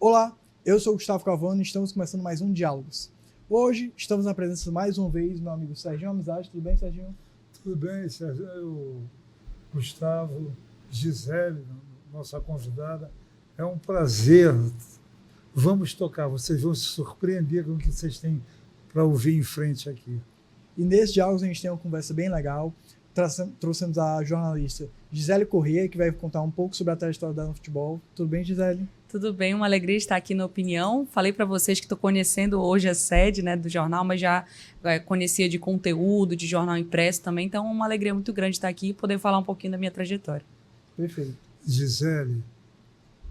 Olá, eu sou o Gustavo Cavani e estamos começando mais um Diálogos. Hoje estamos na presença mais uma vez do meu amigo Serginho Amizade. Tudo bem, Serginho? Tudo bem, Sérgio, Gustavo, Gisele, nossa convidada. É um prazer. Vamos tocar, vocês vão se surpreender com o que vocês têm para ouvir em frente aqui. E nesse Diálogos a gente tem uma conversa bem legal. Trouxemos a jornalista Gisele Corrêa, que vai contar um pouco sobre a trajetória dela no futebol. Tudo bem, Gisele? Tudo bem, uma alegria estar aqui na Opinião. Falei para vocês que estou conhecendo hoje a sede, né, do jornal, mas já conhecia de conteúdo, de jornal impresso também. Então, uma alegria muito grande estar aqui e poder falar um pouquinho da minha trajetória. Perfeito. Gisele,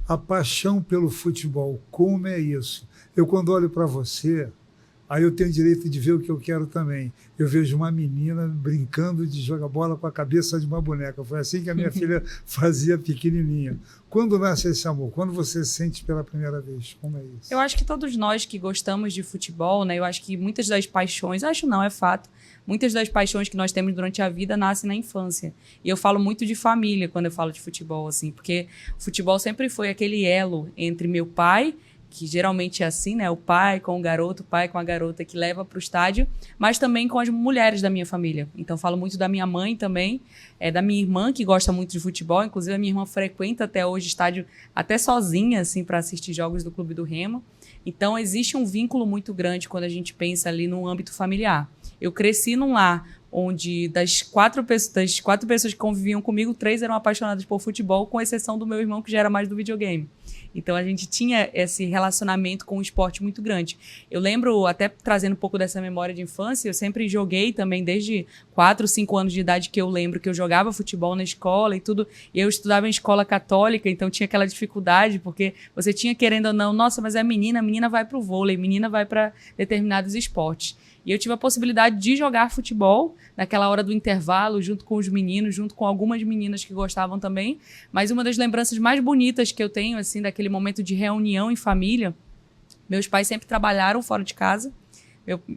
a paixão pelo futebol, como é isso? Eu, quando olho para você, aí eu tenho direito de ver o que eu quero também. Eu vejo uma menina brincando de jogar bola com a cabeça de uma boneca. Foi assim que a minha filha fazia pequenininha. Quando nasce esse amor? Quando você sente pela primeira vez? Como é isso? Eu acho que todos nós que gostamos de futebol, né? Eu acho que muitas das paixões, acho não, é fato, muitas das paixões que nós temos durante a vida nascem na infância. E eu falo muito de família quando eu falo de futebol, assim, porque o futebol sempre foi aquele elo entre meu pai, que geralmente é assim, né? O pai com o garoto, o pai com a garota que leva para o estádio, mas também com as mulheres da minha família. Então, falo muito da minha mãe também, da minha irmã, que gosta muito de futebol. Inclusive, a minha irmã frequenta até hoje estádio, até sozinha, assim, para assistir jogos do Clube do Remo. Então, existe um vínculo muito grande quando a gente pensa ali no âmbito familiar. Eu cresci num lar onde das quatro pessoas que conviviam comigo, 3 eram apaixonadas por futebol, com exceção do meu irmão, que já era mais do videogame. Então, a gente tinha esse relacionamento com o esporte muito grande. Eu lembro, até trazendo um pouco dessa memória de infância, eu sempre joguei também, desde 4, 5 anos de idade, que eu lembro que eu jogava futebol na escola e tudo, e eu estudava em escola católica, então tinha aquela dificuldade, porque você tinha, querendo ou não, nossa, mas é menina, a menina vai para o vôlei, menina vai para determinados esportes. E eu tive a possibilidade de jogar futebol naquela hora do intervalo, junto com os meninos, junto com algumas meninas que gostavam também. Mas uma das lembranças mais bonitas que eu tenho, assim, daquele momento de reunião em família, meus pais sempre trabalharam fora de casa.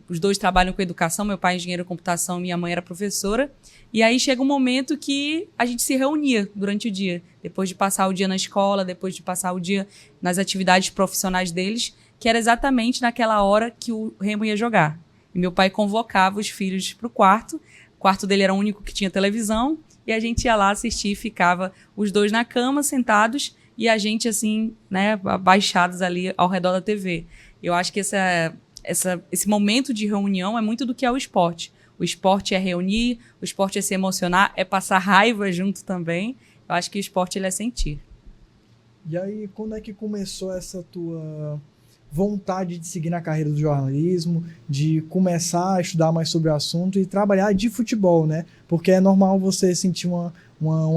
Os dois trabalham com educação, meu pai é engenheiro de computação, minha mãe era professora. E aí chega um momento que a gente se reunia durante o dia, depois de passar o dia na escola, depois de passar o dia nas atividades profissionais deles, que era exatamente naquela hora que o Remo ia jogar. E meu pai convocava os filhos para o quarto. O quarto dele era o único que tinha televisão. E a gente ia lá assistir, ficava os dois na cama, sentados, e a gente, assim, né, abaixados ali ao redor da TV. Eu acho que esse momento de reunião é muito do que é o esporte. O esporte é reunir, o esporte é se emocionar, é passar raiva junto também. Eu acho que o esporte ele é sentir. E aí, quando é que começou essa tua vontade de seguir na carreira do jornalismo, de começar a estudar mais sobre o assunto e trabalhar de futebol, né? Porque é normal você sentir uma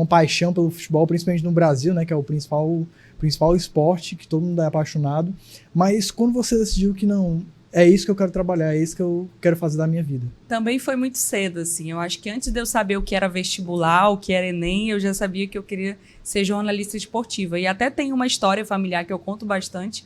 paixão pelo futebol, principalmente no Brasil, né? Que é o principal esporte, que todo mundo é apaixonado. Mas quando você decidiu que não, é isso que eu quero trabalhar, é isso que eu quero fazer da minha vida? Também foi muito cedo, assim. Eu acho que antes de eu saber o que era vestibular, o que era Enem, eu já sabia que eu queria ser jornalista esportiva. E até tem uma história familiar que eu conto bastante,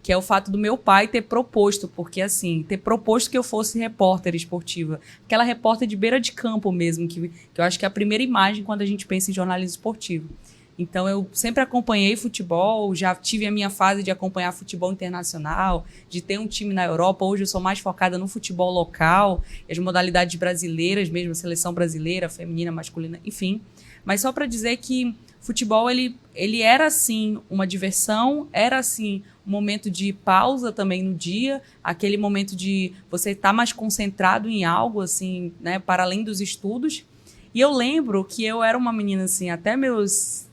que é o fato do meu pai ter proposto, porque assim, ter proposto que eu fosse repórter esportiva. Aquela repórter de beira de campo mesmo, que eu acho que é a primeira imagem quando a gente pensa em jornalismo esportivo. Então, eu sempre acompanhei futebol, já tive a minha fase de acompanhar futebol internacional, de ter um time na Europa. Hoje eu sou mais focada no futebol local, as modalidades brasileiras mesmo, a seleção brasileira, feminina, masculina, enfim. Mas só para dizer que futebol, ele era, assim, uma diversão, era, assim, um momento de pausa também no dia, aquele momento de você estar mais concentrado em algo, assim, né, para além dos estudos. E eu lembro que eu era uma menina, assim, até meus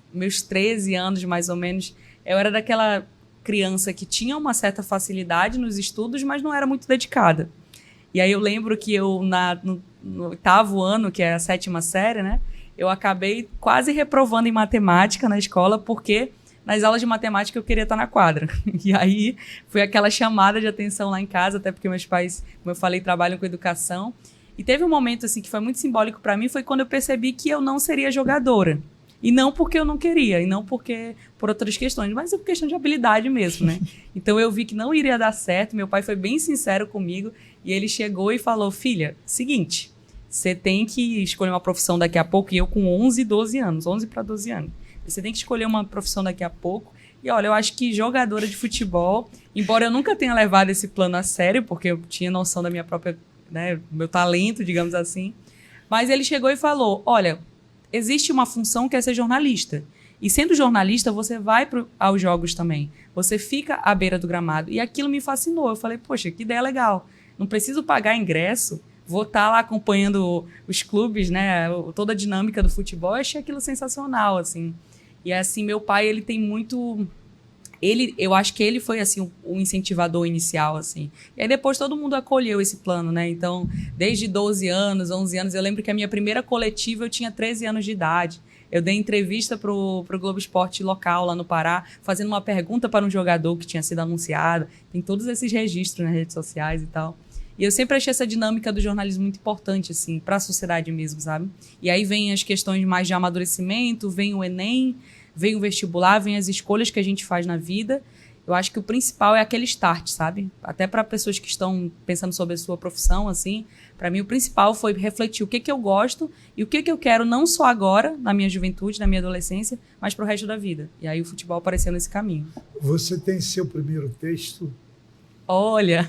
13 anos, mais ou menos, eu era daquela criança que tinha uma certa facilidade nos estudos, mas não era muito dedicada. E aí eu lembro que eu, no 8º ano, que é a 7ª série, né, eu acabei quase reprovando em matemática na escola, porque nas aulas de matemática eu queria estar na quadra. E aí foi aquela chamada de atenção lá em casa, até porque meus pais, como eu falei, trabalham com educação. E teve um momento assim que foi muito simbólico para mim, foi quando eu percebi que eu não seria jogadora. E não porque eu não queria, e não porque por outras questões, mas por questão de habilidade mesmo, né? Então eu vi que não iria dar certo, meu pai foi bem sincero comigo, e ele chegou e falou, filha, seguinte, você tem que escolher uma profissão daqui a pouco, e eu com 11 para 12 anos, você tem que escolher uma profissão daqui a pouco, E olha, eu acho que jogadora de futebol, embora eu nunca tenha levado esse plano a sério, porque eu tinha noção da minha própria, né, meu talento, digamos assim, mas ele chegou e falou, olha, existe uma função que é ser jornalista. E sendo jornalista, você vai aos jogos também. Você fica à beira do gramado. E aquilo me fascinou. Eu falei, poxa, que ideia legal. Não preciso pagar ingresso. Vou estar lá acompanhando os clubes, né? Toda a dinâmica do futebol. Eu achei aquilo sensacional, assim. E assim, meu pai, ele tem muito... eu acho que ele foi, assim, o incentivador inicial, assim. E aí depois todo mundo acolheu esse plano, né? Então, desde 12 anos, 11 anos, eu lembro que a minha primeira coletiva eu tinha 13 anos de idade. Eu dei entrevista pro Globo Esporte local lá no Pará, fazendo uma pergunta para um jogador que tinha sido anunciado. Tem todos esses registros nas redes sociais e tal. E eu sempre achei essa dinâmica do jornalismo muito importante, assim, para a sociedade mesmo, sabe? E aí vem as questões mais de amadurecimento, vem o Enem, vem o vestibular, vem as escolhas que a gente faz na vida. Eu acho que o principal é aquele start, sabe? Até para pessoas que estão pensando sobre a sua profissão, assim, para mim o principal foi refletir o que eu gosto e o que eu quero não só agora, na minha juventude, na minha adolescência, mas para o resto da vida. E aí o futebol apareceu nesse caminho. Você tem seu primeiro texto? Olha,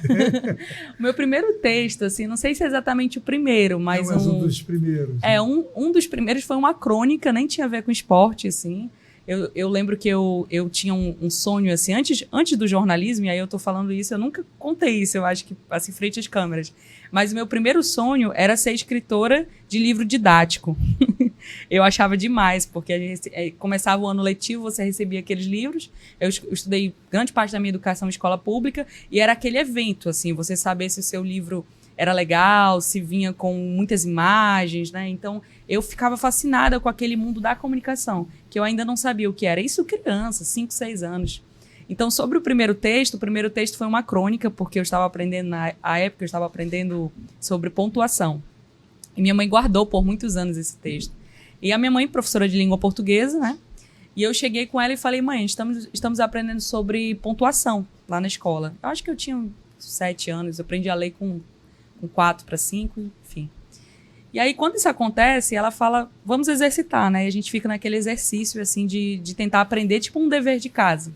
o meu primeiro texto, assim, não sei se é exatamente o primeiro, mas, um dos primeiros. É, um dos primeiros foi uma crônica, nem tinha a ver com esporte, assim. Eu lembro que eu tinha um sonho, assim, antes do jornalismo, e aí eu tô falando isso, eu nunca contei isso, eu acho que, assim, frente às câmeras. Mas o meu primeiro sonho era ser escritora de livro didático. Eu achava demais, porque a gente começava o ano letivo, você recebia aqueles livros. Eu estudei grande parte da minha educação em escola pública, e era aquele evento, assim, você saber se o seu livro era legal, se vinha com muitas imagens, né? Então, eu ficava fascinada com aquele mundo da comunicação, que eu ainda não sabia o que era. Isso criança, 5, 6 anos. Então, sobre o primeiro texto foi uma crônica, porque eu estava aprendendo, na época, eu estava aprendendo sobre pontuação. E minha mãe guardou por muitos anos esse texto. E a minha mãe, professora de língua portuguesa, né? E eu cheguei com ela e falei, mãe, estamos aprendendo sobre pontuação lá na escola. Eu acho que eu tinha 7 anos, eu aprendi a ler com 4 para 5, enfim. E aí, quando isso acontece, ela fala, vamos exercitar, né? E a gente fica naquele exercício, assim, de tentar aprender, tipo um dever de casa.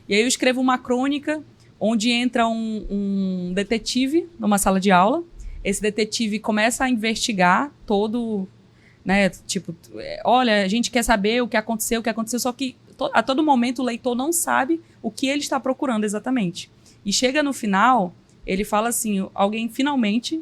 E aí eu escrevo uma crônica onde entra um detetive numa sala de aula. Esse detetive começa a investigar todo, né? Tipo, olha, a gente quer saber o que aconteceu, só que a todo momento o leitor não sabe o que ele está procurando exatamente. E chega no final, ele fala assim, alguém finalmente,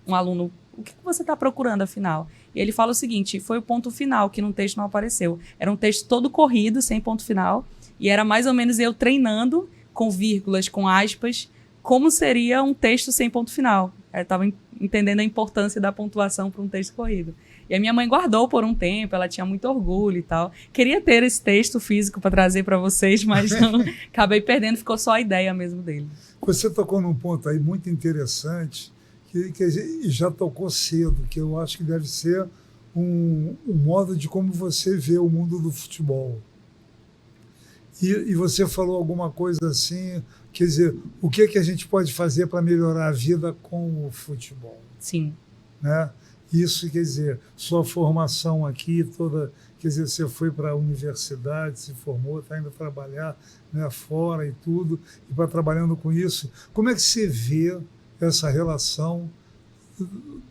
um aluno, o que você está procurando afinal? E ele fala o seguinte, foi o ponto final que no texto não apareceu. Era um texto todo corrido, sem ponto final, e era mais ou menos eu treinando, com vírgulas, com aspas, como seria um texto sem ponto final. Eu estava entendendo a importância da pontuação para um texto corrido. E a minha mãe guardou por um tempo, ela tinha muito orgulho e tal. Queria ter esse texto físico para trazer para vocês, mas não, acabei perdendo, ficou só a ideia mesmo dele. Você tocou num ponto aí muito interessante, que já tocou cedo, que eu acho que deve ser um modo de como você vê o mundo do futebol. E você falou alguma coisa assim, quer dizer, o que a gente pode fazer para melhorar a vida com o futebol? Sim. Né? Isso, quer dizer, sua formação aqui toda, quer dizer, você foi para a universidade, se formou, está indo trabalhar, né, fora e tudo, e para trabalhando com isso. Como é que você vê essa relação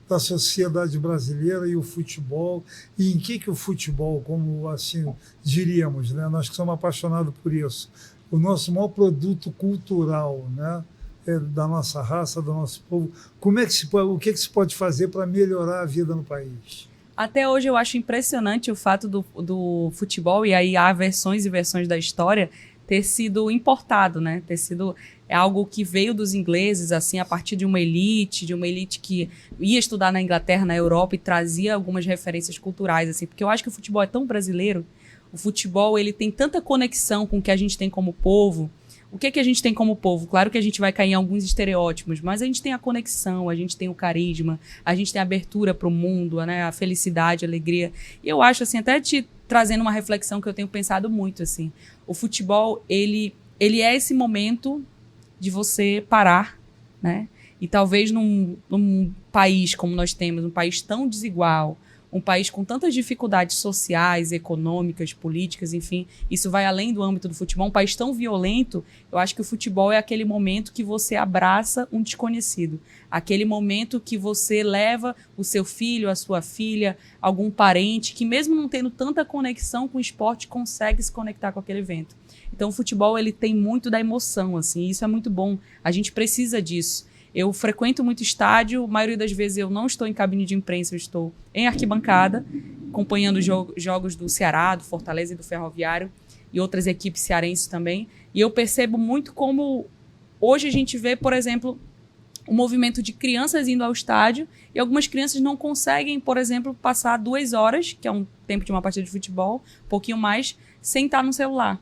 da sociedade brasileira e o futebol, e em que o futebol, como assim diríamos, né, nós que somos apaixonados por isso, o nosso maior produto cultural, né, da nossa raça, do nosso povo, o que se pode fazer para melhorar a vida no país? Até hoje eu acho impressionante o fato do futebol, e aí há versões e versões da história, ter sido importado, né? Ter sido algo que veio dos ingleses, assim, a partir de uma elite que ia estudar na Inglaterra, na Europa, e trazia algumas referências culturais, assim, porque eu acho que o futebol é tão brasileiro, o futebol, ele tem tanta conexão com o que a gente tem como povo. O que a gente tem como povo? Claro que a gente vai cair em alguns estereótipos, mas a gente tem a conexão, a gente tem o carisma, a gente tem a abertura para o mundo, né? A felicidade, a alegria. E eu acho, assim, até te trazendo uma reflexão que eu tenho pensado muito, assim, o futebol, ele é esse momento de você parar, né? E talvez num país como nós temos, um país tão desigual, um país com tantas dificuldades sociais, econômicas, políticas, enfim, isso vai além do âmbito do futebol, um país tão violento, eu acho que o futebol é aquele momento que você abraça um desconhecido, aquele momento que você leva o seu filho, a sua filha, algum parente, que mesmo não tendo tanta conexão com o esporte, consegue se conectar com aquele evento. Então o futebol, ele tem muito da emoção, assim, e isso é muito bom, a gente precisa disso. Eu frequento muito estádio, a maioria das vezes eu não estou em cabine de imprensa, eu estou em arquibancada, acompanhando jogos do Ceará, do Fortaleza e do Ferroviário, e outras equipes cearenses também. E eu percebo muito como hoje a gente vê, por exemplo, o movimento de crianças indo ao estádio, e algumas crianças não conseguem, por exemplo, passar 2 horas, que é um tempo de uma partida de futebol, um pouquinho mais, sem estar no celular.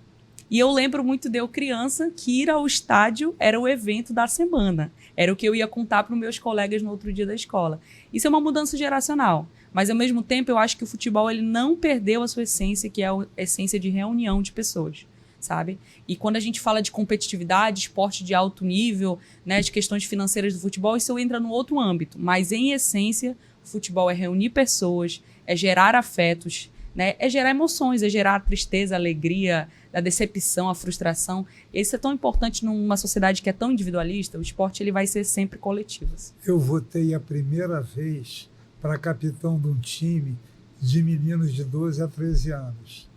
E eu lembro muito de eu criança que ir ao estádio era o evento da semana. Era o que eu ia contar para os meus colegas no outro dia da escola. Isso é uma mudança geracional. Mas, ao mesmo tempo, eu acho que o futebol ele não perdeu a sua essência, que é a essência de reunião de pessoas, sabe? E quando a gente fala de competitividade, esporte de alto nível, né, de questões financeiras do futebol, isso entra no outro âmbito. Mas, em essência, o futebol é reunir pessoas, é gerar afetos, né, é gerar emoções, é gerar a tristeza, a alegria, a decepção, a frustração. Isso é tão importante numa sociedade que é tão individualista. O esporte ele vai ser sempre coletivo. Eu votei a primeira vez para capitão de um time de meninos de 12 a 13 anos.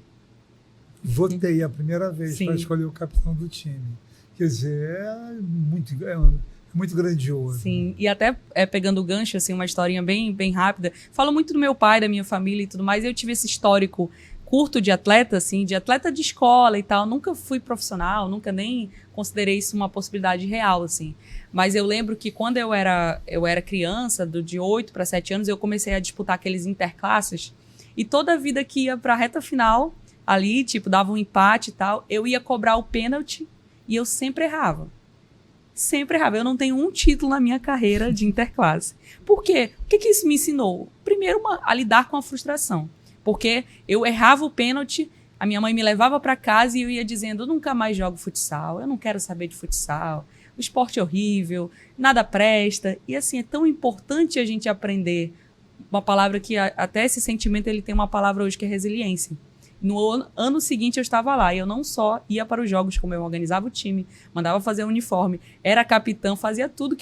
Votei a primeira vez para escolher o capitão do time. Quer dizer, muito grandioso. Sim, e até pegando o gancho, assim, uma historinha bem rápida. Falo muito do meu pai, da minha família e tudo mais. Eu tive esse histórico curto de atleta, assim, de atleta de escola e tal. Nunca fui profissional, nunca nem considerei isso uma possibilidade real, assim. Mas eu lembro que quando eu era criança, de 8 para 7 anos, eu comecei a disputar aqueles interclasses. E toda a vida que ia para a reta final, ali, tipo, dava um empate e tal, eu ia cobrar o pênalti e eu sempre errava. Sempre errava. Eu não tenho um título na minha carreira de interclasse. Por quê? O que isso me ensinou? Primeiro, a lidar com a frustração. Porque eu errava o pênalti, a minha mãe me levava para casa e eu ia dizendo, eu nunca mais jogo futsal, eu não quero saber de futsal, o esporte é horrível, nada presta. E assim, é tão importante a gente aprender uma palavra que até esse sentimento ele tem uma palavra hoje que é resiliência. No ano seguinte eu estava lá e eu não só ia para os jogos, como eu organizava o time, mandava fazer o uniforme, era capitão, fazia tudo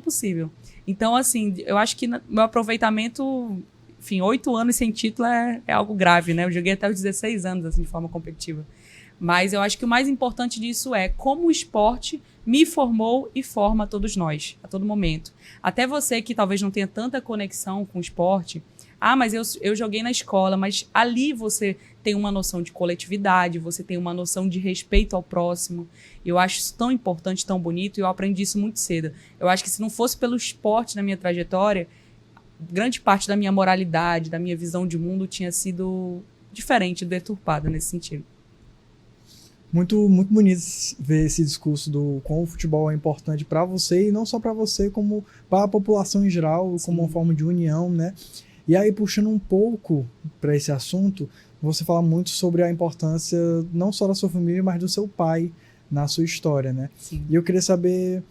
possível. Então, assim, eu acho que meu aproveitamento, enfim, 8 anos sem título é algo grave, né? Eu joguei até os 16 anos, assim, de forma competitiva. Mas eu acho que o mais importante disso é como o esporte me formou e forma todos nós, a todo momento. Até você que talvez não tenha tanta conexão com o esporte, mas eu joguei na escola, mas ali você tem uma noção de coletividade, você tem uma noção de respeito ao próximo. Eu acho isso tão importante, tão bonito, e eu aprendi isso muito cedo. Eu acho que se não fosse pelo esporte na minha trajetória, grande parte da minha moralidade, da minha visão de mundo tinha sido diferente, deturpada nesse sentido. Muito, muito bonito ver esse discurso do como o futebol é importante para você, e não só para você, como para a população em geral, Sim. como uma forma de união, né? E aí, puxando um pouco para esse assunto, você fala muito sobre a importância não só da sua família, mas do seu pai na sua história, né? Sim. E eu queria saber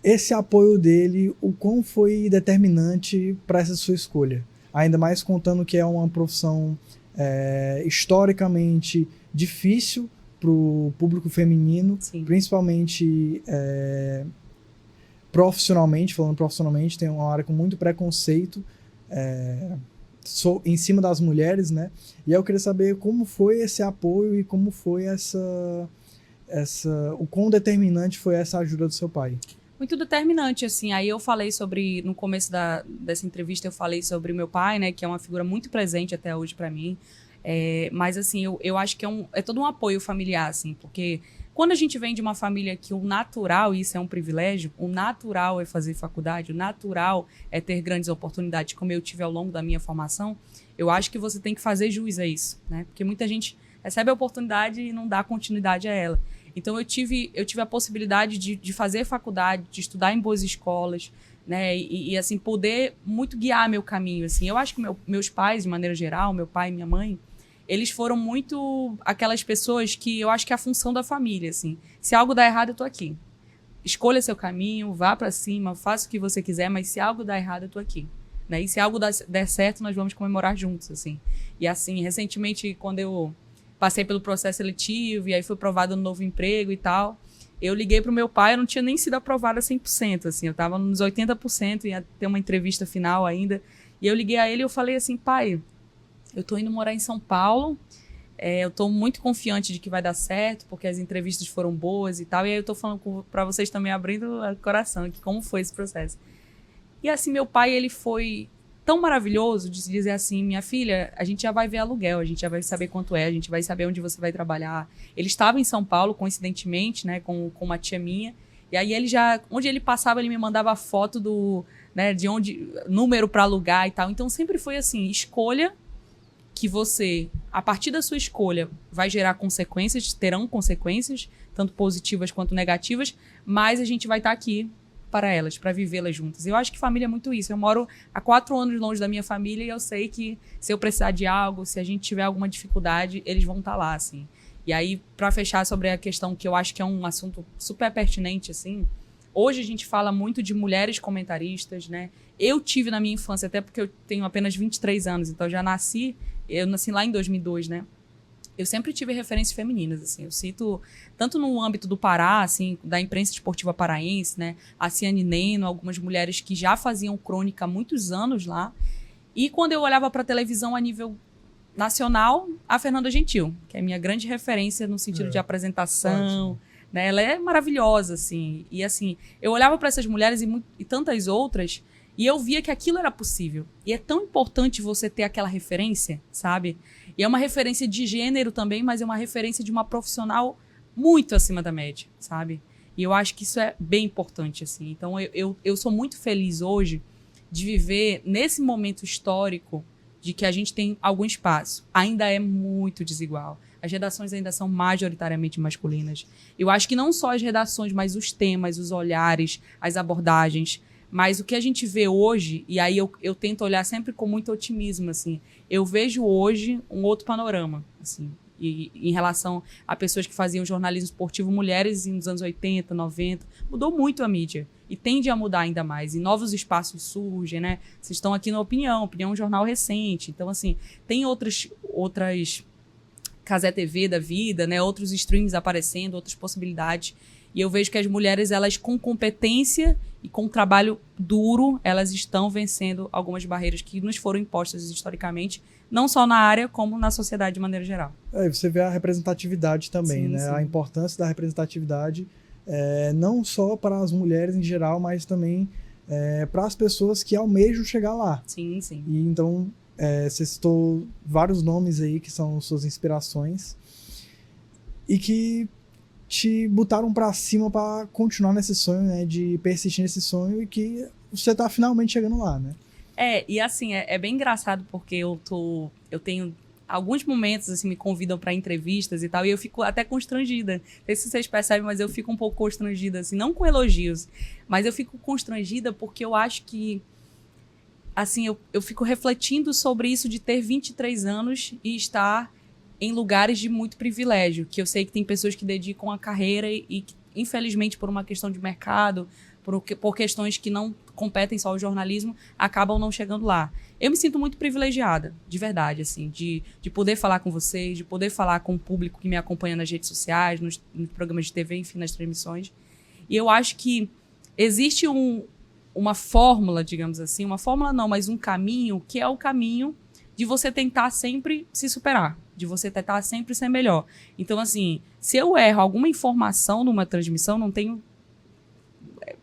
esse apoio dele, o quão foi determinante para essa sua escolha. Ainda mais contando que é uma profissão historicamente difícil para o público feminino, Sim. principalmente profissionalmente, falando profissionalmente, tem uma área com muito preconceito em cima das mulheres, né? E aí eu queria saber como foi esse apoio e como foi o quão determinante foi essa ajuda do seu pai. Muito determinante, assim. Aí eu falei no começo dessa entrevista, eu falei sobre meu pai, né? Que é uma figura muito presente até hoje para mim. Mas, assim, eu acho que é todo um apoio familiar, assim, porque quando a gente vem de uma família que o natural, e isso é um privilégio, o natural é fazer faculdade, o natural é ter grandes oportunidades, como eu tive ao longo da minha formação, eu acho que você tem que fazer jus a isso, né? Porque muita gente recebe a oportunidade e não dá continuidade a ela. Então, eu tive a possibilidade de fazer faculdade, de estudar em boas escolas, né? E assim, poder muito guiar meu caminho, assim. Eu acho que meus pais, de maneira geral, meu pai e minha mãe, eles foram muito aquelas pessoas que eu acho que é a função da família, assim. Se algo dá errado, eu tô aqui. Escolha seu caminho, vá pra cima, faça o que você quiser, mas se algo dá errado, eu tô aqui. né? E se algo der certo, nós vamos comemorar juntos, assim. E assim, recentemente, quando eu passei pelo processo seletivo e aí fui aprovada no novo emprego e tal, eu liguei pro meu pai, eu não tinha nem sido aprovada 100%, assim, eu tava nos 80%, ia ter uma entrevista final ainda, e eu liguei a ele e eu falei assim, pai, eu tô indo morar em São Paulo, eu tô muito confiante de que vai dar certo, porque as entrevistas foram boas e tal, e aí eu tô falando pra vocês também, abrindo o coração aqui, como foi esse processo. E assim, meu pai, ele foi tão maravilhoso de dizer assim, minha filha, a gente já vai ver aluguel, a gente já vai saber quanto é, a gente vai saber onde você vai trabalhar. Ele estava em São Paulo, coincidentemente, né, com uma tia minha, e aí ele já, onde ele passava, ele me mandava foto do, né, de onde, número para alugar e tal. Então sempre foi assim, escolha que você, a partir da sua escolha, vai gerar consequências, terão consequências, tanto positivas quanto negativas, mas a gente vai estar aqui para elas, para vivê-las juntas. Eu acho que família é muito isso. Eu moro há 4 anos longe da minha família e eu sei que se eu precisar de algo, se a gente tiver alguma dificuldade, eles vão estar lá, assim. E aí, para fechar sobre a questão que eu acho que é um assunto super pertinente, assim, hoje a gente fala muito de mulheres comentaristas, né? Eu tive na minha infância, até porque eu tenho apenas 23 anos, então eu nasci lá em 2002, né? Eu sempre tive referências femininas, assim, eu cito tanto no âmbito do Pará, assim, da imprensa esportiva paraense, né, a Ciane Neno, algumas mulheres que já faziam crônica há muitos anos lá, e quando eu olhava para a televisão a nível nacional, a Fernanda Gentil, que é minha grande referência no sentido de apresentação, né, ela é maravilhosa, assim, e assim, eu olhava para essas mulheres e tantas outras, e eu via que aquilo era possível. E é tão importante você ter aquela referência, sabe? E é uma referência de gênero também, mas é uma referência de uma profissional muito acima da média, sabe? E eu acho que isso é bem importante, assim. Então, eu sou muito feliz hoje de viver nesse momento histórico de que a gente tem algum espaço. Ainda é muito desigual. As redações ainda são majoritariamente masculinas. Eu acho que não só as redações, mas os temas, os olhares, as abordagens. Mas o que a gente vê hoje, e aí eu tento olhar sempre com muito otimismo, assim, eu vejo hoje um outro panorama, assim, e em relação a pessoas que faziam jornalismo esportivo, mulheres nos anos 80, 90, mudou muito a mídia, e tende a mudar ainda mais, e novos espaços surgem, né? Vocês estão aqui no Opinião é um jornal recente, então, assim, tem outras Cazé TV da vida, né? Outros streams aparecendo, outras possibilidades. E eu vejo que as mulheres, elas com competência e com trabalho duro, elas estão vencendo algumas barreiras que nos foram impostas historicamente, não só na área, como na sociedade de maneira geral. Você vê a representatividade também, sim, né? Sim. A importância da representatividade, não só para as mulheres em geral, mas também para as pessoas que almejam chegar lá. Sim, sim. E então, você citou vários nomes aí que são suas inspirações e que te botaram para cima para continuar nesse sonho, né? De persistir nesse sonho e que você tá finalmente chegando lá, né? E assim, é bem engraçado porque eu tenho alguns momentos, assim, me convidam para entrevistas e tal, e eu fico até constrangida. Não sei se vocês percebem, mas eu fico um pouco constrangida, assim, não com elogios, mas eu fico constrangida porque eu acho que, assim, eu fico refletindo sobre isso de ter 23 anos e estar em lugares de muito privilégio, que eu sei que tem pessoas que dedicam a carreira e que, infelizmente, por uma questão de mercado, por questões que não competem só ao jornalismo, acabam não chegando lá. Eu me sinto muito privilegiada, de verdade, assim, de poder falar com vocês, de poder falar com o público que me acompanha nas redes sociais, nos programas de TV, enfim, nas transmissões. E eu acho que existe uma fórmula, digamos assim, uma fórmula não, mas um caminho, que é o caminho de você tentar sempre se superar, de você tentar sempre ser melhor. Então, assim, se eu erro alguma informação numa transmissão, não tenho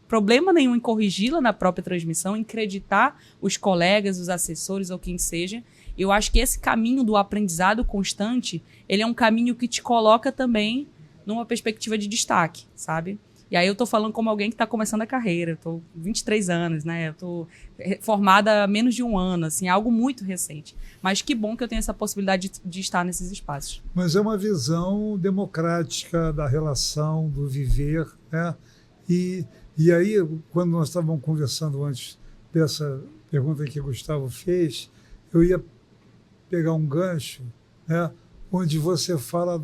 problema nenhum em corrigi-la na própria transmissão, em acreditar os colegas, os assessores ou quem seja. Eu acho que esse caminho do aprendizado constante, ele é um caminho que te coloca também numa perspectiva de destaque, sabe? E aí eu tô falando como alguém que tá começando a carreira, eu tô com 23 anos, né? Eu tô formada há menos de um ano, assim, algo muito recente. Mas que bom que eu tenho essa possibilidade de estar nesses espaços. Mas é uma visão democrática da relação, do viver, né? E aí, quando nós estávamos conversando antes dessa pergunta que o Gustavo fez, eu ia pegar um gancho, né, onde você fala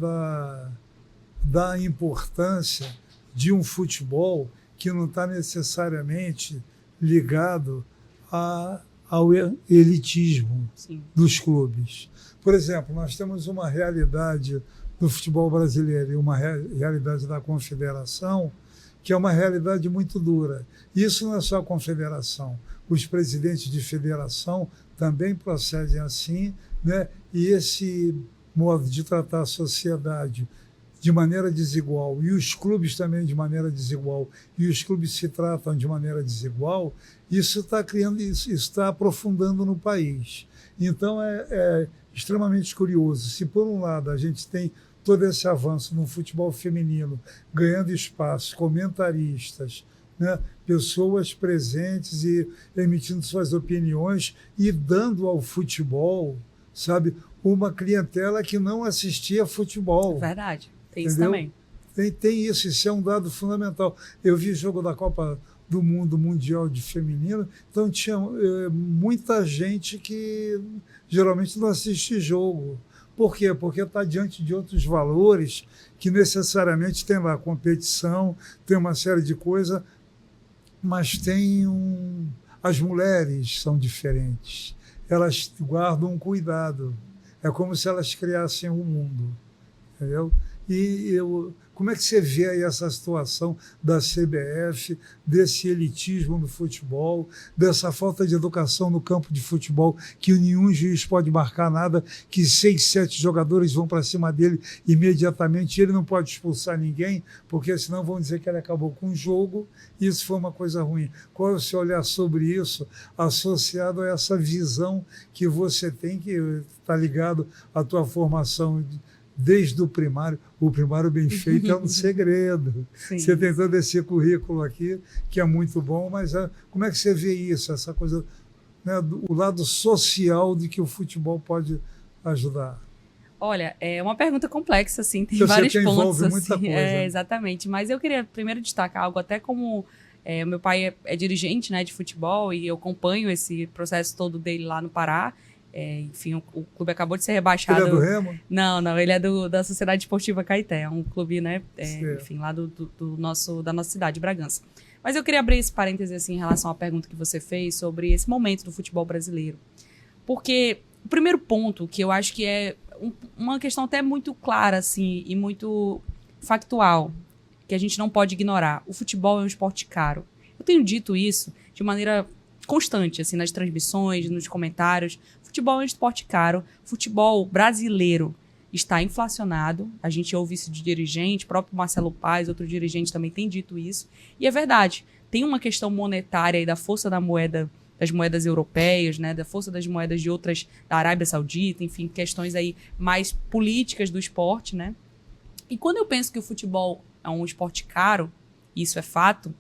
da importância de um futebol que não está necessariamente ligado à ao elitismo Sim. dos clubes. Por exemplo, nós temos uma realidade do futebol brasileiro e uma realidade da confederação que é uma realidade muito dura. Isso não é só a confederação. Os presidentes de federação também procedem assim, né? E esse modo de tratar a sociedade de maneira desigual e os clubes também de maneira desigual e os clubes se tratam de maneira desigual, isso está criando, isso está aprofundando no país. Então é extremamente curioso. Se por um lado a gente tem todo esse avanço no futebol feminino, ganhando espaço, comentaristas, né, pessoas presentes e emitindo suas opiniões e dando ao futebol, sabe, uma clientela que não assistia futebol. Verdade, tem entendeu? isso também. Tem isso é um dado fundamental. Eu vi o jogo da Copa do Mundo Mundial de Feminino, então tinha muita gente que geralmente não assiste jogo. Por quê? Porque está diante de outros valores que necessariamente tem lá competição, tem uma série de coisas, mas tem as mulheres são diferentes. Elas guardam um cuidado. É como se elas criassem um mundo. Entendeu? Como é que você vê aí essa situação da CBF, desse elitismo no futebol, dessa falta de educação no campo de futebol, que nenhum juiz pode marcar nada, que 6, 7 jogadores vão para cima dele imediatamente, ele não pode expulsar ninguém, porque senão vão dizer que ele acabou com o jogo, e isso foi uma coisa ruim. Qual é o seu olhar sobre isso, associado a essa visão que você tem, que está ligado à tua formação desde o primário bem feito é um segredo. Sim. Você tem todo esse currículo aqui, que é muito bom, mas como é que você vê isso, essa coisa, né, o lado social de que o futebol pode ajudar? Olha, é uma pergunta complexa, assim, tem Eu sei vários que pontos. envolve muita Assim, coisa. Exatamente, mas eu queria primeiro destacar algo, até como meu pai é dirigente, né, de futebol, e eu acompanho esse processo todo dele lá no Pará. Enfim, o clube acabou de ser rebaixado. Ele é do Remo? Não, ele é da Sociedade Esportiva Caeté, é um clube, né, enfim, lá da nossa cidade, Bragança. Mas eu queria abrir esse parêntese assim, em relação à pergunta que você fez sobre esse momento do futebol brasileiro. Porque o primeiro ponto, que eu acho que é uma questão até muito clara assim, e muito factual, que a gente não pode ignorar: o futebol é um esporte caro. Eu tenho dito isso de maneira constante, assim, nas transmissões, nos comentários. Futebol é um esporte caro. Futebol brasileiro está inflacionado. A gente ouve isso de dirigente, próprio Marcelo Paes, outro dirigente também tem dito isso. E é verdade. Tem uma questão monetária aí da força da moeda, das moedas europeias, né, da força das moedas de outras, da Arábia Saudita, enfim, questões aí mais políticas do esporte, né? E quando eu penso que o futebol é um esporte caro, isso é fato,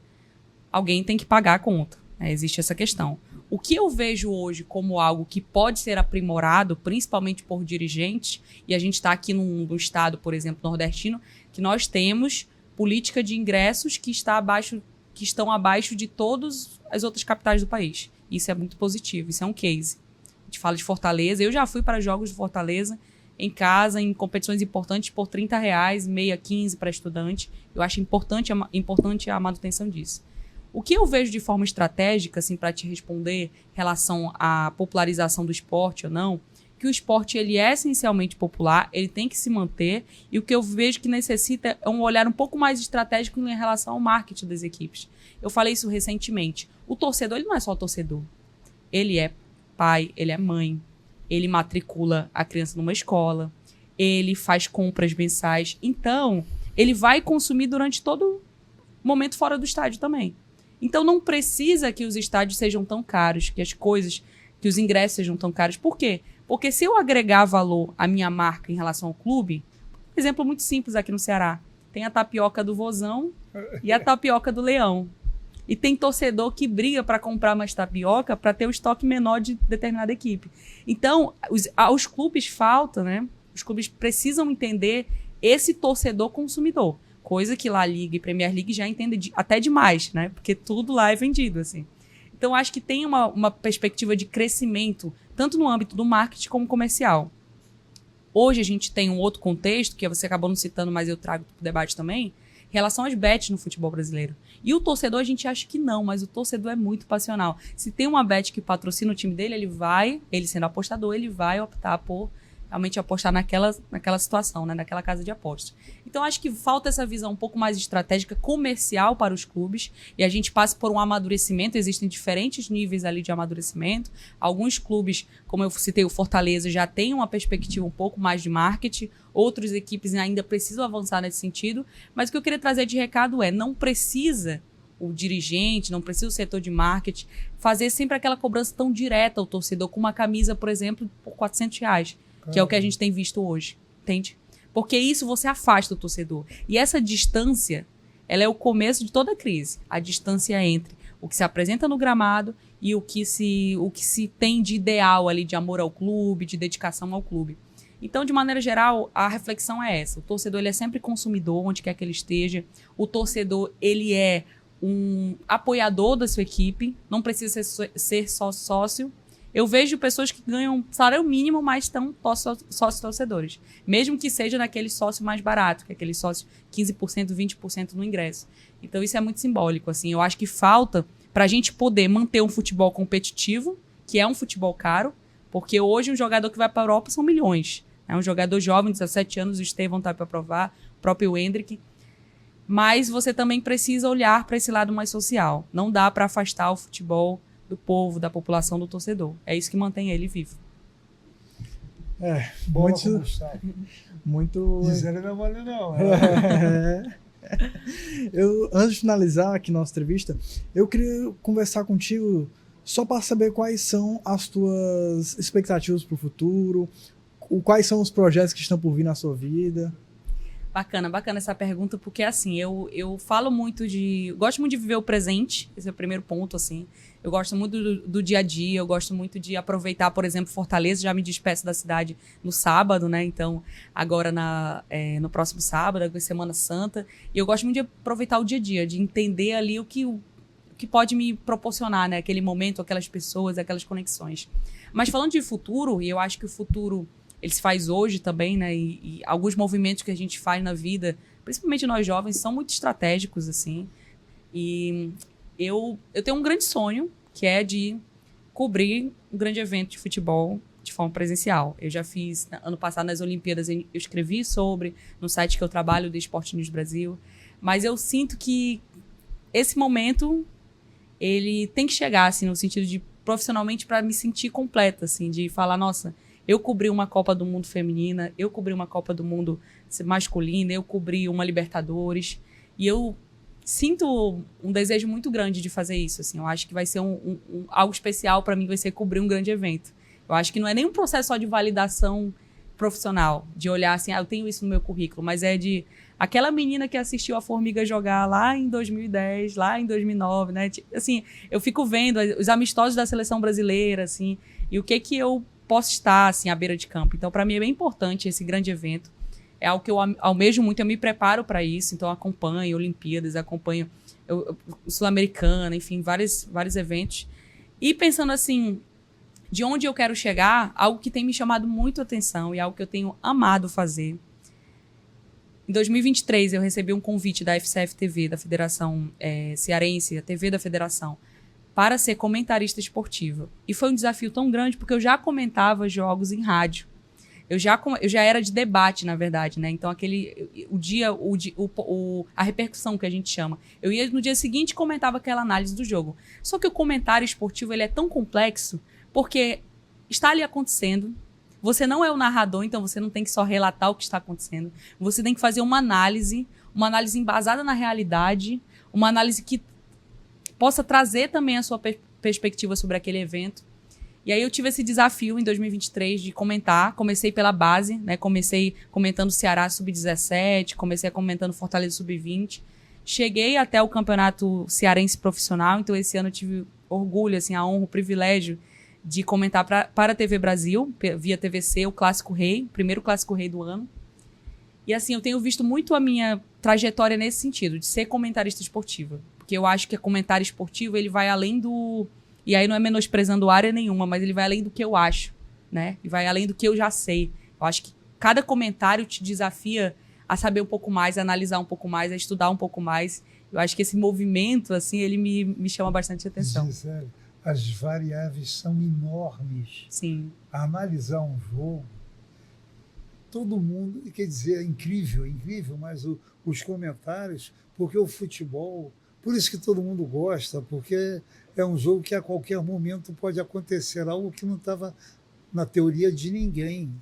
alguém tem que pagar a conta. Existe essa questão. O que eu vejo hoje como algo que pode ser aprimorado, principalmente por dirigentes, e a gente está aqui num estado, por exemplo, nordestino, que nós temos política de ingressos que estão abaixo de todas as outras capitais do país. Isso é muito positivo, isso é um case. A gente fala de Fortaleza, eu já fui para jogos de Fortaleza em casa, em competições importantes, por R$30, meia 15 para estudante. Eu acho importante a manutenção disso. O que eu vejo de forma estratégica, assim, para te responder em relação à popularização do esporte ou não, que o esporte ele é essencialmente popular, ele tem que se manter, e o que eu vejo que necessita é um olhar um pouco mais estratégico em relação ao marketing das equipes. Eu falei isso recentemente. O torcedor, ele não é só torcedor. Ele é pai, ele é mãe, ele matricula a criança numa escola, ele faz compras mensais. Então, ele vai consumir durante todo o momento fora do estádio também. Então, não precisa que os estádios sejam tão caros, que os ingressos sejam tão caros. Por quê? Porque se eu agregar valor à minha marca em relação ao clube, exemplo muito simples aqui no Ceará, tem a tapioca do Vozão e a tapioca do Leão. E tem torcedor que briga para comprar mais tapioca para ter o estoque menor de determinada equipe. Então, aos clubes falta, né? Os clubes precisam entender esse torcedor consumidor. Coisa que La Liga e Premier League já entendem até demais, né? Porque tudo lá é vendido, assim. Então, acho que tem uma perspectiva de crescimento, tanto no âmbito do marketing como comercial. Hoje, a gente tem um outro contexto, que você acabou não citando, mas eu trago para o debate também, relação às bets no futebol brasileiro. E o torcedor, a gente acha que não, mas o torcedor é muito passional. Se tem uma bet que patrocina o time dele, ele sendo apostador, ele vai optar por realmente apostar naquela situação, né? Naquela casa de apostas. Então, acho que falta essa visão um pouco mais estratégica, comercial para os clubes, e a gente passa por um amadurecimento, existem diferentes níveis ali de amadurecimento. Alguns clubes, como eu citei, o Fortaleza, já tem uma perspectiva um pouco mais de marketing, outras equipes ainda precisam avançar nesse sentido, mas o que eu queria trazer de recado é, não precisa o dirigente, não precisa o setor de marketing fazer sempre aquela cobrança tão direta ao torcedor, com uma camisa, por exemplo, por R$400, que é o que a gente tem visto hoje, entende? Porque isso você afasta o torcedor. E essa distância, ela é o começo de toda a crise. A distância entre o que se apresenta no gramado e o que se tem de ideal ali, de amor ao clube, de dedicação ao clube. Então, de maneira geral, a reflexão é essa. O torcedor, ele é sempre consumidor, onde quer que ele esteja. O torcedor, ele é um apoiador da sua equipe, não precisa ser só sócio. Eu vejo pessoas que ganham salário mínimo, mas estão sócios torcedores. Mesmo que seja naquele sócio mais barato, que é aquele sócio 15%, 20% no ingresso. Então isso é muito simbólico, assim. Eu acho que falta para a gente poder manter um futebol competitivo, que é um futebol caro, porque hoje um jogador que vai para a Europa são milhões. Um jogador jovem, 17 anos, o Estevão está para provar, o próprio Hendrick. Mas você também precisa olhar para esse lado mais social. Não dá para afastar o futebol do povo, da população, do torcedor. É isso que mantém ele vivo. Muito... Miséria não vale não. Antes de finalizar aqui nossa entrevista, eu queria conversar contigo só para saber quais são as tuas expectativas para o futuro, quais são os projetos que estão por vir na sua vida. Bacana essa pergunta, porque assim, eu falo muito gosto muito de viver o presente, esse é o primeiro ponto, assim. Eu gosto muito do dia a dia, eu gosto muito de aproveitar, por exemplo, Fortaleza, já me despeço da cidade no sábado, né? Então, agora no próximo sábado, Semana Santa, e eu gosto muito de aproveitar o dia a dia, de entender ali o que pode me proporcionar, né? Aquele momento, aquelas pessoas, aquelas conexões. Mas falando de futuro, e eu acho que o futuro ele se faz hoje também, né? E alguns movimentos que a gente faz na vida, principalmente nós jovens, são muito estratégicos, assim. E eu tenho um grande sonho, que é de cobrir um grande evento de futebol de forma presencial. Eu já fiz, ano passado, nas Olimpíadas, eu escrevi sobre, no site que eu trabalho, do Esporte News Brasil. Mas eu sinto que esse momento, ele tem que chegar, assim, no sentido de, profissionalmente, para me sentir completa, assim, de falar, nossa, eu cobri uma Copa do Mundo feminina, eu cobri uma Copa do Mundo masculina, eu cobri uma Libertadores. E eu sinto um desejo muito grande de fazer isso, assim. Eu acho que vai ser algo especial para mim, vai ser cobrir um grande evento. Eu acho que não é nem um processo só de validação profissional, de olhar assim, eu tenho isso no meu currículo, mas é de aquela menina que assistiu a Formiga jogar lá em 2010, lá em 2009, né? Assim, eu fico vendo os amistosos da seleção brasileira, assim, e o que eu posso estar, assim, à beira de campo. Então, para mim, é bem importante esse grande evento. É algo que eu almejo muito, eu me preparo para isso. Então, eu acompanho Olimpíadas, acompanho Sul-Americana, enfim, vários eventos. E pensando, assim, de onde eu quero chegar, algo que tem me chamado muito a atenção e algo que eu tenho amado fazer. Em 2023, eu recebi um convite da FCF TV, da Federação Cearense, a TV da Federação, para ser comentarista esportiva. E foi um desafio tão grande, porque eu já comentava jogos em rádio. Eu já era de debate, na verdade, né? Então, a repercussão que a gente chama. Eu ia no dia seguinte e comentava aquela análise do jogo. Só que o comentário esportivo, ele é tão complexo, porque está ali acontecendo. Você não é o narrador, então você não tem que só relatar o que está acontecendo. Você tem que fazer uma análise embasada na realidade, uma análise que possa trazer também a sua perspectiva sobre aquele evento. E aí eu tive esse desafio em 2023 de comentar. Comecei pela base, né? Comecei comentando Ceará Sub-17, comecei comentando Fortaleza Sub-20. Cheguei até o campeonato cearense profissional, então esse ano eu tive orgulho, assim, a honra, o privilégio de comentar para a TV Brasil, via TVC, o Clássico Rei, o primeiro Clássico Rei do ano. E assim, eu tenho visto muito a minha trajetória nesse sentido, de ser comentarista esportiva. Porque eu acho que o comentário esportivo, ele vai além do... E aí não é menosprezando área nenhuma, mas ele vai além do que eu acho, né? E vai além do que eu já sei. Eu acho que cada comentário te desafia a saber um pouco mais, a analisar um pouco mais, a estudar um pouco mais. Eu acho que esse movimento, assim, ele me chama bastante atenção. Gisele, as variáveis são enormes. Sim. A analisar um jogo, todo mundo, quer dizer, é incrível, mas os comentários, porque o futebol, por isso que todo mundo gosta, porque é um jogo que a qualquer momento pode acontecer algo que não estava na teoria de ninguém,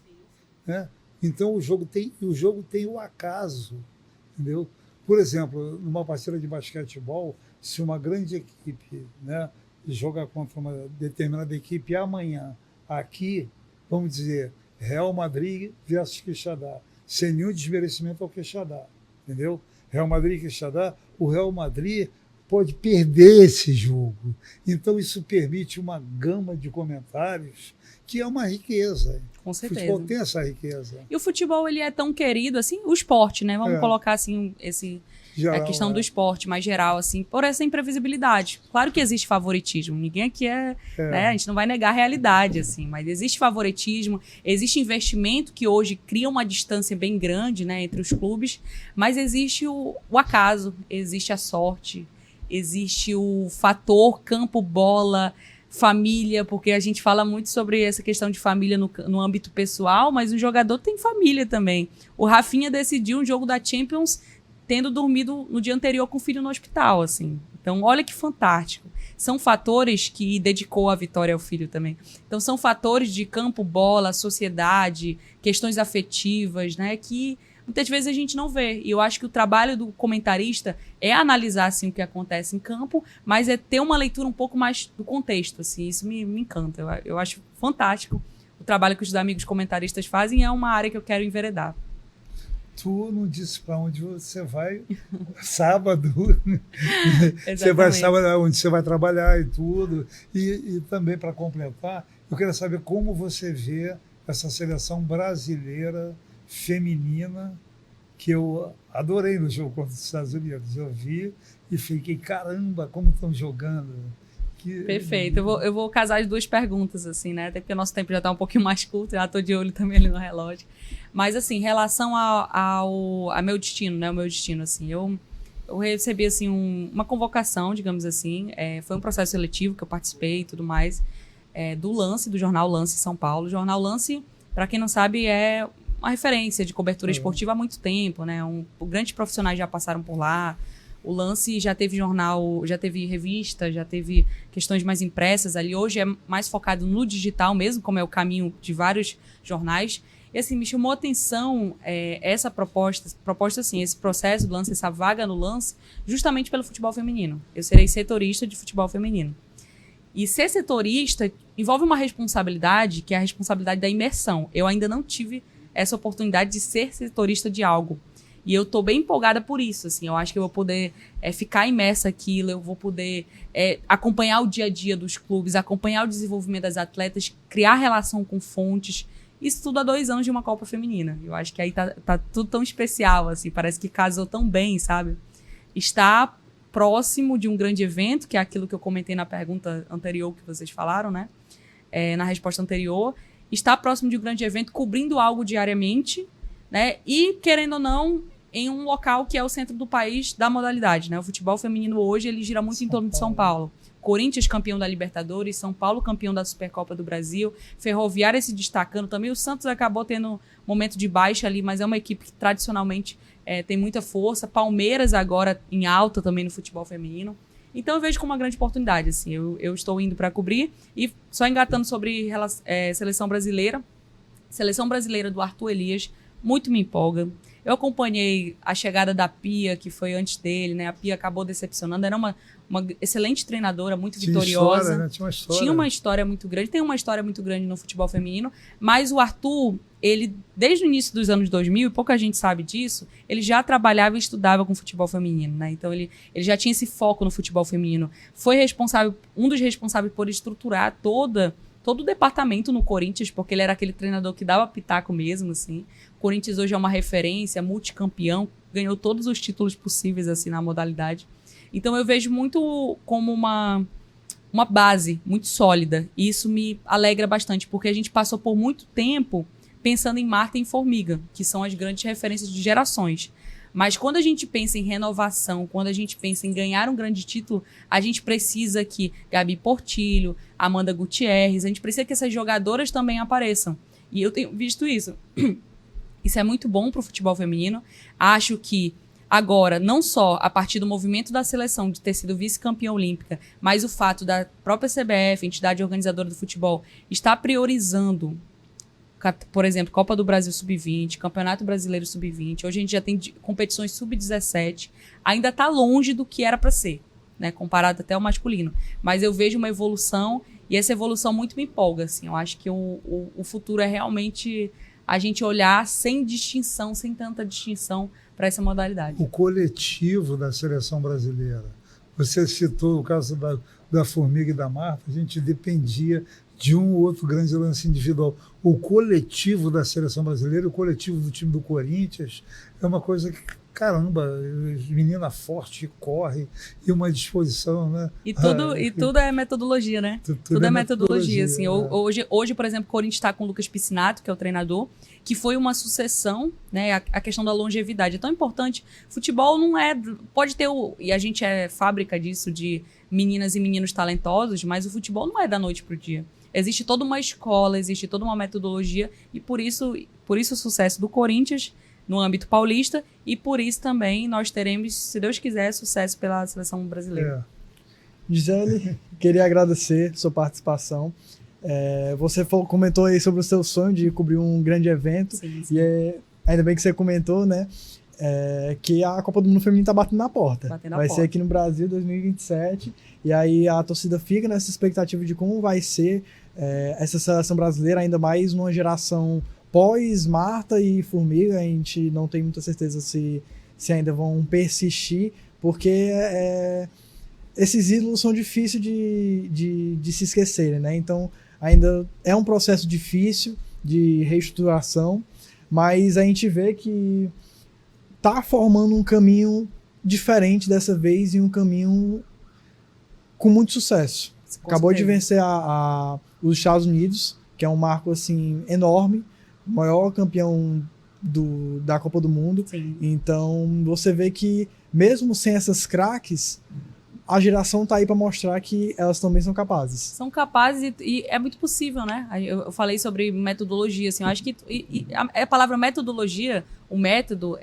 né? Então o jogo tem o acaso, entendeu? Por exemplo, numa partida de basquetebol, se uma grande equipe, né, joga contra uma determinada equipe amanhã, aqui, vamos dizer, Real Madrid versus Quixadá, sem nenhum desmerecimento ao Quixadá, entendeu? Real Madrid e Quixadá, o Real Madrid pode perder esse jogo. Então isso permite uma gama de comentários que é uma riqueza. Com certeza. O futebol tem essa riqueza. E o futebol, ele é tão querido, assim, o esporte, né? Vamos colocar, assim, Geral, a questão do esporte mais geral, assim, por essa imprevisibilidade. Claro que existe favoritismo, ninguém aqui né? A gente não vai negar a realidade, assim, mas existe favoritismo, existe investimento que hoje cria uma distância bem grande, né, entre os clubes, mas existe o acaso, existe a sorte, existe o fator campo-bola, família, porque a gente fala muito sobre essa questão de família no âmbito pessoal, mas o jogador tem família também. O Rafinha decidiu um jogo da Champions tendo dormido no dia anterior com o filho no hospital, assim. Então, olha que fantástico. São fatores que dedicou a vitória ao filho também. Então, são fatores de campo, bola, sociedade, questões afetivas, né, que muitas vezes a gente não vê. E eu acho que o trabalho do comentarista é analisar, assim, o que acontece em campo, mas é ter uma leitura um pouco mais do contexto, assim. Isso me encanta. Eu acho fantástico o trabalho que os amigos comentaristas fazem, é uma área que eu quero enveredar. Tu não disse para onde você vai sábado. Você vai Exatamente. sábado onde você vai trabalhar e tudo. E também, para completar, eu queria saber como você vê essa seleção brasileira feminina, que eu adorei no jogo contra os Estados Unidos. Eu vi e fiquei, caramba, como estão jogando. Perfeito. Eu vou casar as duas perguntas, assim, né? Até porque o nosso tempo já está um pouquinho mais curto, já estou de olho também ali no relógio. Mas, assim, em relação ao meu destino, né? O meu destino, assim, eu recebi, assim, uma convocação, digamos assim. Foi um processo seletivo que eu participei e tudo mais, do Lance, do jornal Lance São Paulo. O jornal Lance, para quem não sabe, é uma referência de cobertura esportiva há muito tempo, né? Grandes profissionais já passaram por lá. O Lance já teve jornal, já teve revista, já teve questões mais impressas ali. Hoje é mais focado no digital mesmo, como é o caminho de vários jornais. E assim, me chamou a atenção essa proposta assim, esse processo do Lance, essa vaga no Lance, justamente pelo futebol feminino. Eu serei setorista de futebol feminino. E ser setorista envolve uma responsabilidade, que é a responsabilidade da imersão. Eu ainda não tive essa oportunidade de ser setorista de algo. E eu tô bem empolgada por isso, assim. Eu acho que eu vou poder ficar imersa naquilo, eu vou poder acompanhar o dia a dia dos clubes, acompanhar o desenvolvimento das atletas, criar relação com fontes. Isso tudo há 2 anos de uma Copa Feminina. Eu acho que aí tá tudo tão especial, assim. Parece que casou tão bem, sabe? Está próximo de um grande evento, que é aquilo que eu comentei na pergunta anterior que vocês falaram, né? Na resposta anterior. Está próximo de um grande evento, cobrindo algo diariamente, né? E, querendo ou não, em um local que é o centro do país da modalidade, né? O futebol feminino hoje, ele gira muito em torno de São Paulo. Corinthians campeão da Libertadores, São Paulo campeão da Supercopa do Brasil, Ferroviária se destacando também. O Santos acabou tendo um momento de baixa ali, mas é uma equipe que tradicionalmente tem muita força. Palmeiras agora em alta também no futebol feminino. Então eu vejo como uma grande oportunidade, assim. Eu estou indo para cobrir. E só engatando sobre seleção brasileira. Seleção brasileira do Arthur Elias, muito me empolga. Eu acompanhei a chegada da Pia, que foi antes dele, né? A Pia acabou decepcionando. Era uma excelente treinadora, muito vitoriosa. História, né? Tinha uma história muito grande. Tem uma história muito grande no futebol feminino. Mas o Arthur, ele, desde o início dos anos 2000, e pouca gente sabe disso, ele já trabalhava e estudava com futebol feminino, né? Então, ele já tinha esse foco no futebol feminino. Foi um dos responsáveis por estruturar todo o departamento no Corinthians, porque ele era aquele treinador que dava pitaco mesmo, assim. O Corinthians hoje é uma referência, multicampeão, ganhou todos os títulos possíveis, assim, na modalidade. Então, eu vejo muito como uma base muito sólida. E isso me alegra bastante, porque a gente passou por muito tempo pensando em Marta e em Formiga, que são as grandes referências de gerações. Mas quando a gente pensa em renovação, quando a gente pensa em ganhar um grande título, a gente precisa que Gabi Portillo, Amanda Gutierrez, a gente precisa que essas jogadoras também apareçam. E eu tenho visto isso. Isso é muito bom para o futebol feminino. Acho que agora, não só a partir do movimento da seleção de ter sido vice-campeã olímpica, mas o fato da própria CBF, entidade organizadora do futebol, estar priorizando, por exemplo, Copa do Brasil Sub-20, Campeonato Brasileiro Sub-20. Hoje a gente já tem competições Sub-17. Ainda está longe do que era para ser, né, comparado até ao masculino. Mas eu vejo uma evolução e essa evolução muito me empolga. Assim. Eu acho que o futuro é realmente a gente olhar sem distinção, sem tanta distinção para essa modalidade. O coletivo da seleção brasileira. Você citou o caso da Formiga e da Marta, a gente dependia de um ou outro grande lance individual. O coletivo da seleção brasileira, o coletivo do time do Corinthians, é uma coisa que, caramba, menina forte, corre, e uma disposição, né? E tudo é metodologia, né? Tudo é metodologia. Assim. Hoje, por exemplo, o Corinthians está com o Lucas Piscinato, que é o treinador, que foi uma sucessão, né? A questão da longevidade é tão importante. Futebol não é... Pode ter e a gente é fábrica disso, de meninas e meninos talentosos, mas o futebol não é da noite pro dia. Existe toda uma escola, existe toda uma metodologia, e por isso o sucesso do Corinthians no âmbito paulista, e por isso também nós teremos, se Deus quiser, sucesso pela seleção brasileira. Gisele, queria agradecer sua participação. Você comentou aí sobre o seu sonho de cobrir um grande evento. Sim, sim. E ainda bem que você comentou, né? Que a Copa do Mundo Feminino está batendo na porta. Vai ser aqui no Brasil 2027. E aí a torcida fica nessa expectativa de como vai ser essa seleção brasileira, ainda mais numa geração pós Marta e Formiga. A gente não tem muita certeza se ainda vão persistir, porque esses ídolos são difíceis de se esquecerem, né? Então ainda é um processo difícil de reestruturação, mas a gente vê que tá formando um caminho diferente dessa vez, e um caminho com muito sucesso. Acabou de vencer os Estados Unidos, que é um marco assim enorme, maior campeão da Copa do Mundo. Sim. Então você vê que mesmo sem essas craques, a geração tá aí para mostrar que elas também são capazes. São capazes e é muito possível, né? Eu falei sobre metodologia, assim, eu acho que a palavra metodologia, o método,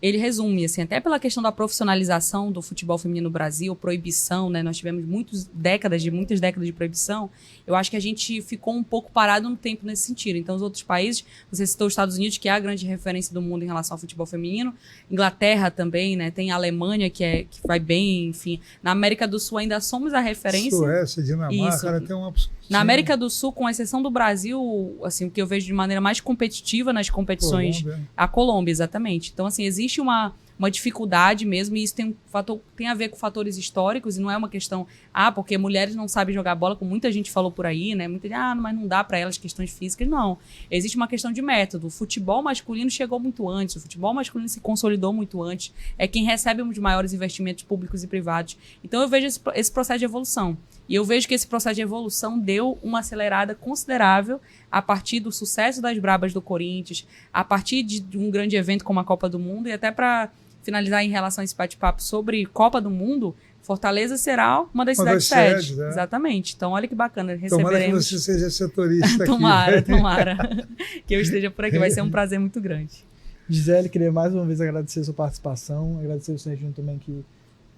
ele resume, assim, até pela questão da profissionalização do futebol feminino no Brasil, proibição, né? Nós tivemos muitas décadas de proibição. Eu acho que a gente ficou um pouco parado no tempo nesse sentido. Então, os outros países, você citou os Estados Unidos, que é a grande referência do mundo em relação ao futebol feminino. Inglaterra também, né? Tem a Alemanha, que vai bem, enfim. Na América do Sul ainda somos a referência. Suécia, Dinamarca, tem uma... Na América do Sul, com exceção do Brasil, assim, o que eu vejo de maneira mais competitiva nas competições... A Colômbia, exatamente. Então, assim, existe uma dificuldade mesmo, e isso tem a ver com fatores históricos, e não é uma questão, porque mulheres não sabem jogar bola, como muita gente falou por aí, né? Muita gente, mas não dá para elas questões físicas. Não. Existe uma questão de método. O futebol masculino chegou muito antes, o futebol masculino se consolidou muito antes, é quem recebe os maiores investimentos públicos e privados. Então eu vejo esse processo de evolução. E eu vejo que esse processo de evolução deu uma acelerada considerável a partir do sucesso das Brabas do Corinthians, a partir de um grande evento como a Copa do Mundo. E até para finalizar em relação a esse bate-papo sobre Copa do Mundo, Fortaleza será uma das cidades sede. Né? Exatamente. Então, olha que bacana. Tomara que você seja setorista tomara, aqui. Tomara. Que eu esteja por aqui. Vai ser um prazer muito grande. Gisele, queria mais uma vez agradecer a sua participação, agradecer o Serginho também, que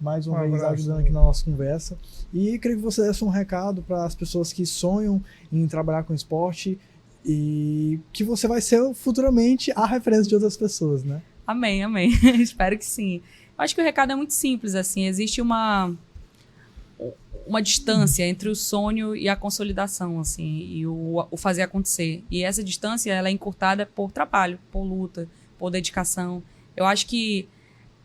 mais uma vez ajudando aqui na nossa conversa. E queria que você desse um recado para as pessoas que sonham em trabalhar com esporte, e que você vai ser futuramente a referência de outras pessoas, né? Amém. Espero que sim. Eu acho que o recado é muito simples, assim. Existe uma distância entre o sonho e a consolidação, assim, e o fazer acontecer. E essa distância, ela é encurtada por trabalho, por luta, por dedicação. Eu acho que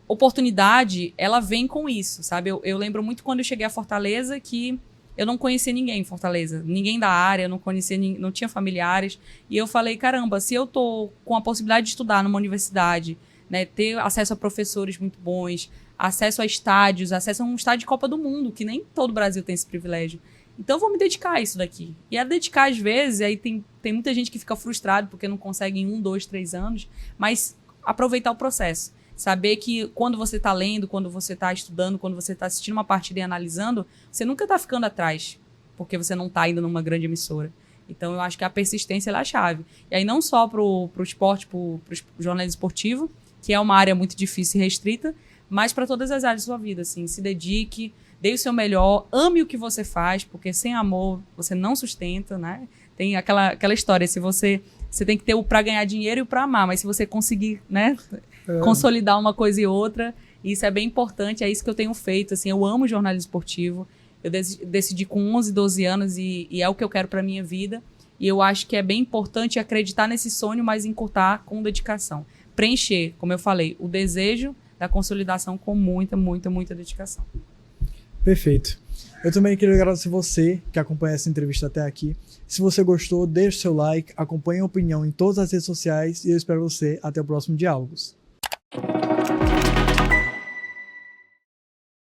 oportunidade, ela vem com isso, sabe? Eu lembro muito quando eu cheguei a Fortaleza que eu não conhecia ninguém em Fortaleza, ninguém da área, não tinha familiares. E eu falei, caramba, se eu tô com a possibilidade de estudar numa universidade, né, ter acesso a professores muito bons, acesso a estádios, acesso a um estádio de Copa do Mundo, que nem todo o Brasil tem esse privilégio. Então eu vou me dedicar a isso daqui. E a dedicar, às vezes, aí tem muita gente que fica frustrado porque não consegue em 1, 2, 3 anos, mas aproveitar o processo. Saber que quando você está lendo, quando você está estudando, quando você está assistindo uma partida e analisando, você nunca está ficando atrás, porque você não está ainda numa grande emissora. Então eu acho que a persistência é a chave. E aí não só pro esporte, pro jornalismo esportivo, que é uma área muito difícil e restrita, mas para todas as áreas da sua vida, assim, se dedique, dê o seu melhor, ame o que você faz, porque sem amor você não sustenta, né? Tem aquela história, se você tem que ter o para ganhar dinheiro e o para amar, mas se você conseguir, né, consolidar uma coisa e outra, isso é bem importante, é isso que eu tenho feito, assim, eu amo jornalismo esportivo, eu decidi com 11, 12 anos e é o que eu quero para minha vida, e eu acho que é bem importante acreditar nesse sonho, mas encurtar com dedicação. Preencher, como eu falei, o desejo da consolidação com muita, muita, muita dedicação. Perfeito. Eu também queria agradecer você que acompanha essa entrevista até aqui. Se você gostou, deixe seu like, acompanhe a opinião em todas as redes sociais e eu espero você até o próximo Diálogos.